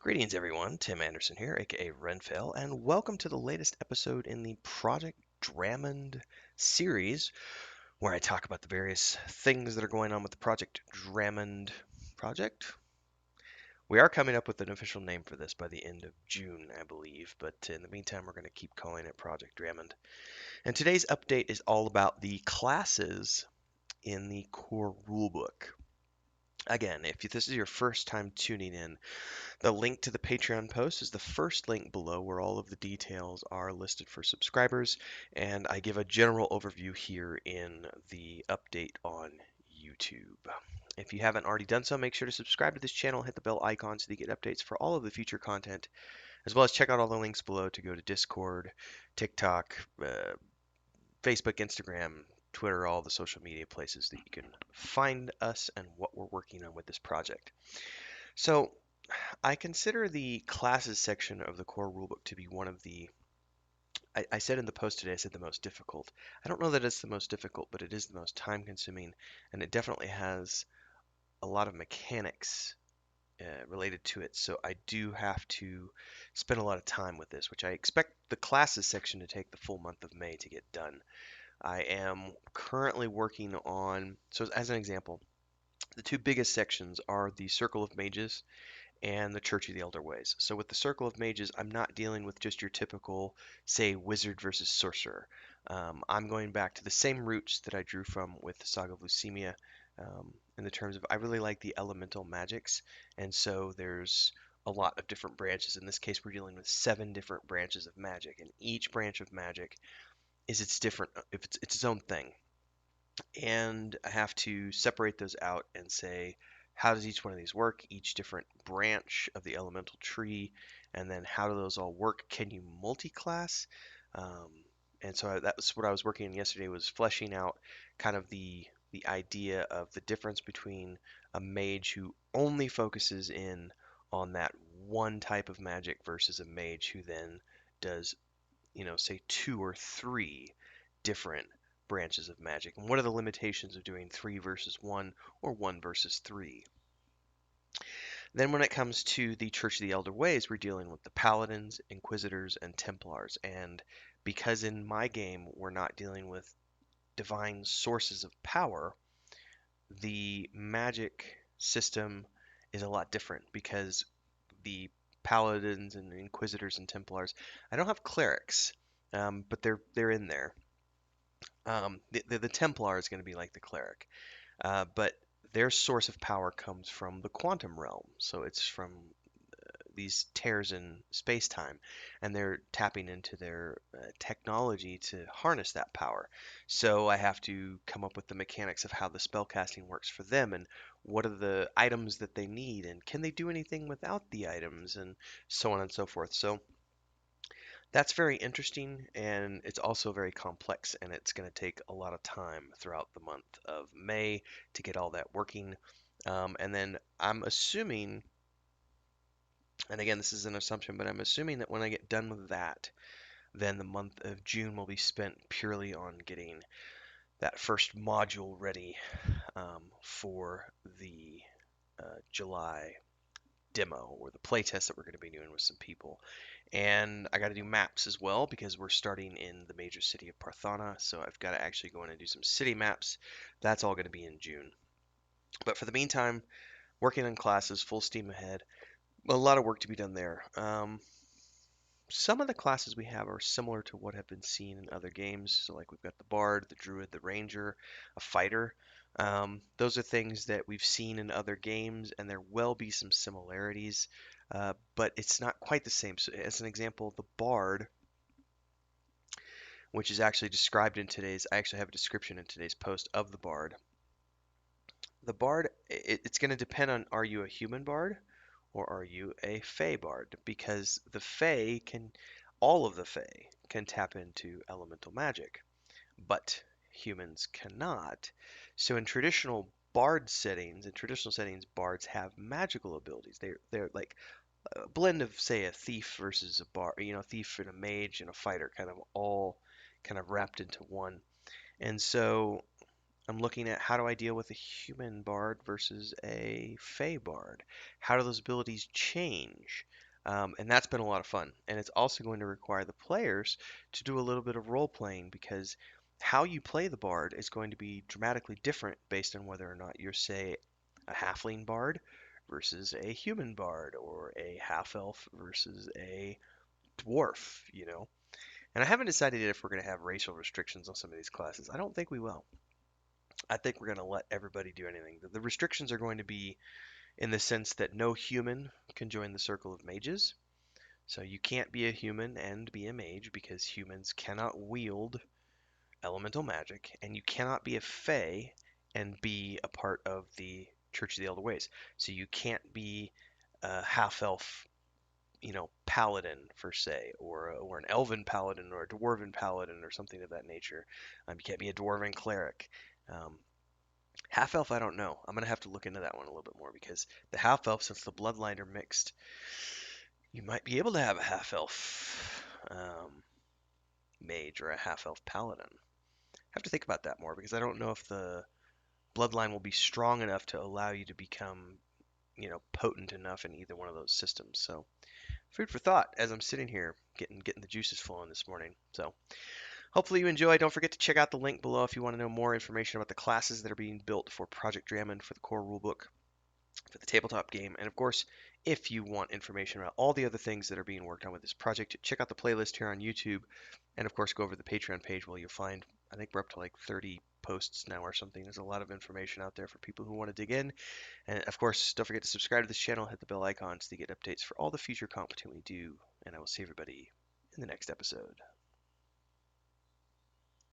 Greetings, everyone. Tim Anderson here, aka Renfell, and welcome to the latest episode in the Project Dramond series, where I talk about the various things that are going on with the Project Dramond project. We are coming up with an official name for this by the end of June, I believe, but in the meantime, we're going to keep calling it Project Dramond. And today's update is all about the classes in the core rulebook. Again, if this is your first time tuning in, the link to the Patreon post is the first link below where all of the details are listed for subscribers, and I give a general overview here in the update on YouTube. If you haven't already done so, make sure to subscribe to this channel, hit the bell icon so that you get updates for all of the future content, as well as check out all the links below to go to Discord, TikTok, Facebook, Instagram, Twitter, all the social media places that you can find us and what we're working on with this project. So, I consider the classes section of the core rulebook to be one of the, I said in the post today, I said the most difficult. I don't know that it's the most difficult, but it is the most time consuming, and it definitely has a lot of mechanics related to it. So I do have to spend a lot of time with this, which I expect the classes section to take the full month of May to get done. I am currently working on, so as an example, the two biggest sections are the Circle of Mages and the Church of the Elder Ways. So with the Circle of Mages, I'm not dealing with just your typical, say, wizard versus sorcerer. I'm going back to the same roots that I drew from with the Saga of Leucemia, in the terms of I really like the elemental magics, and so there's a lot of different branches. In this case, we're dealing with 7 different branches of magic, and each branch of magic is its different, if it's its own thing. And I have to separate those out and say, how does each one of these work? Each different branch of the elemental tree, and then how do those all work? Can you multi-class? Um, and so that was what I was working on yesterday, was fleshing out kind of the idea of the difference between a mage who only focuses in on that one type of magic versus a mage who then does, say 2 or 3 different branches of magic, and what are the limitations of doing 3 versus 1 or 1 versus 3. Then when it comes to the Church of the Elder Ways, we're dealing with the Paladins, Inquisitors, and Templars, and because in my game we're not dealing with divine sources of power, the magic system is a lot different because the Paladins and Inquisitors and Templars, I don't have clerics, but they're in there. The Templar is going to be like the cleric, but their source of power comes from the quantum realm. So it's from these tears in space time, and they're tapping into their technology to harness that power. So I have to come up with the mechanics of how the spellcasting works for them, and what are the items that they need, and can they do anything without the items, and so on and so forth. So that's very interesting, and it's also very complex, and it's going to take a lot of time throughout the month of May to get all that working. And then I'm assuming, and again, this is an assumption, but I'm assuming that when I get done with that, then the month of June will be spent purely on getting that first module ready for the July demo or the playtest that we're going to be doing with some people. And I got to do maps as well because we're starting in the major city of Parthana, so I've got to actually go in and do some city maps. That's all going to be in June. But for the meantime, working on classes, full steam ahead. A lot of work to be done there. Some of the classes we have are similar to what have been seen in other games. So, like we've got the Bard, the Druid, the Ranger, a Fighter. Those are things that we've seen in other games, and there will be some similarities, but it's not quite the same. So, as an example, the Bard, which is actually described in today's, I actually have a description in today's post of the Bard. The Bard, it's going to depend on, are you a human Bard or are you a Fey Bard? Because the Fey can, all of the Fey can tap into elemental magic, but humans cannot. So in traditional settings, bards have magical abilities. They're like a blend of, say, a thief versus a bard, a thief and a mage and a fighter, kind of all kind of wrapped into one. And so I'm looking at, how do I deal with a human bard versus a fey bard? How do those abilities change? And that's been a lot of fun. And it's also going to require the players to do a little bit of role playing because how you play the bard is going to be dramatically different based on whether or not you're, say, a halfling bard versus a human bard or a half elf versus a dwarf. And I haven't decided yet if we're going to have racial restrictions on some of these classes. I don't think we will. I think we're going to let everybody do anything. The restrictions are going to be in the sense that no human can join the circle of mages. So you can't be a human and be a mage because humans cannot wield elemental magic, and you cannot be a fae and be a part of the Church of the Elder Ways. So you can't be a half elf, paladin per se, or an elven paladin or a dwarven paladin or something of that nature. You can't be a dwarven cleric. Um, Half elf, I don't know. I'm gonna have to look into that one a little bit more because the half elf, since the bloodline are mixed, you might be able to have a half elf mage or a half elf paladin. I have to think about that more because I don't know if the bloodline will be strong enough to allow you to become, potent enough in either one of those systems. So, food for thought as I'm sitting here getting the juices flowing this morning. So, hopefully you enjoy. Don't forget to check out the link below if you want to know more information about the classes that are being built for Project Dramond for the core rulebook for the tabletop game. And of course, if you want information about all the other things that are being worked on with this project, check out the playlist here on YouTube. And of course, go over to the Patreon page where you'll find, I think we're up to like 30 posts now or something. There's a lot of information out there for people who want to dig in. And of course, don't forget to subscribe to this channel, hit the bell icon to get updates for all the future content we do. And I will see everybody in the next episode.